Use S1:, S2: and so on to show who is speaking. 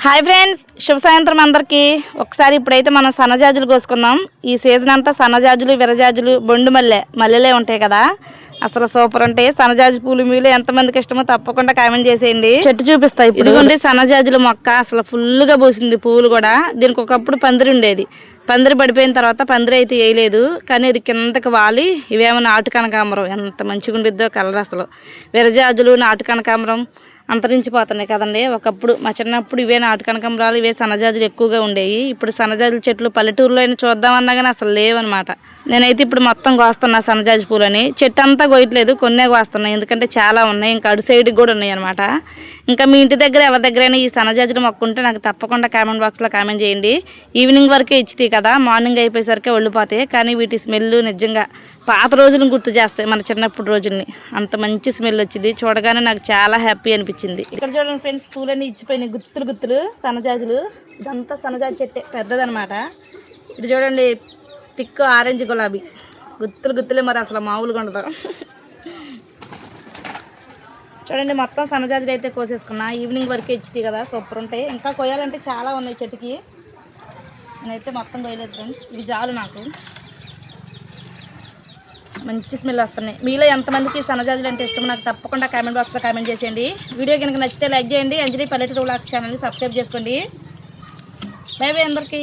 S1: Hi friends, శుభ సాయంత్రం అందరికీ. ఒకసారి ఇప్పుడైతే మనం సన్నజాజులు కోసుకుందాం. ఈ సీజన్ అంతా సన్నజాజులు, విరజాజులు, బొండు మల్లెలే ఉంటాయి కదా. అసలు సూపర్ ఉంటాయి. సన్నజాజి పూలు మీలో ఎంతమందికి ఇష్టమో తప్పకుండా కామెంట్ చేసేయండి. చెట్టు చూపిస్తాయి. ఇదిగోండి సన్నజాజుల మొక్క అసలు ఫుల్గా పూసింది. పూలు కూడా దీనికి ఒకప్పుడు పందిరి ఉండేది. పందిరి పడిపోయిన తర్వాత పందిరి అయితే వేయలేదు, కానీ ఇది కిందకి వాలి ఇవేమో నాటు కనకాంబరం ఎంత మంచిగా ఉండిద్దో కలర్. అసలు విరజాజులు, నాటు కనకాంబరం అంతరించిపోతున్నాయి కదండి. ఒకప్పుడు మా చిన్నప్పుడు ఇవే నాటు కనకాంబరాలు, ఇవే సన్నజాజులు ఎక్కువగా ఉండేవి. ఇప్పుడు సన్నజాజుల చెట్లు పల్లెటూరులో అయినా చూద్దామన్నా కానీ అసలు లేవన్నమాట. నేనైతే ఇప్పుడు మొత్తం కోస్తున్నా సన్నజాజి పూలని. చెట్టు అంతా కోయట్లేదు, కొన్నే కోస్తున్నాయి, ఎందుకంటే చాలా ఉన్నాయి. ఇంకా అటు సైడ్కి కూడా ఉన్నాయి అనమాట. ఇంకా మీ ఇంటి దగ్గర ఎవరి దగ్గరైనా ఈ సన్నజాజులు మొక్క ఉంటే నాకు తప్పకుండా కామెంట్ బాక్స్లో కామెంట్ చేయండి. ఈవినింగ్ వరకే ఇచ్చితాయి కదా, మార్నింగ్ అయిపోయేసరికి ఒళ్ళిపోతాయి. కానీ వీటి స్మెల్ నిజంగా పాత రోజులను గుర్తు చేస్తాయి, మన చిన్నప్పుడు రోజుల్ని. అంత మంచి స్మెల్ వచ్చింది. చూడగానే నాకు చాలా హ్యాపీ అనిపించింది. ఇక్కడ చూడండి ఫ్రెండ్స్, పూలన్నీ ఇచ్చిపోయినాయి, గుత్తులు సన్నజాజులు. ఇదంతా సన్నజాజి చెట్టే, పెద్దదనమాట. ఇటు చూడండి, తిక్కు ఆరెంజ్ గులాబీ గుత్తులే, మరి అసలు మామూలుగా ఉండదు. చూడండి మొత్తం సన్నజాజులు అయితే కోసేసుకున్నా. ఈవినింగ్ వరకు ఇచ్చితాయి కదా, సూపర్ ఉంటాయి. ఇంకా కొయ్యాలంటే చాలా ఉన్నాయి చెట్టుకి. నేనైతే మొత్తం కొయ్యలేదు ఫ్రెండ్స్, ఇది చాలు నాకు. మంచి స్మెల్ వస్తున్నాయి. మీలో ఎంతమందికి సన్నజాజులు అంటే ఇష్టం నాకు తప్పకుండా కామెంట్ బాక్స్లో కామెంట్ చేసేయండి. వీడియో కనుక నచ్చితే లైక్ చేయండి. అంజలి పల్లెటూరు వ్లాగ్స్ ఛానల్ని సబ్స్క్రైబ్ చేసుకోండి. బై బై అందరికీ.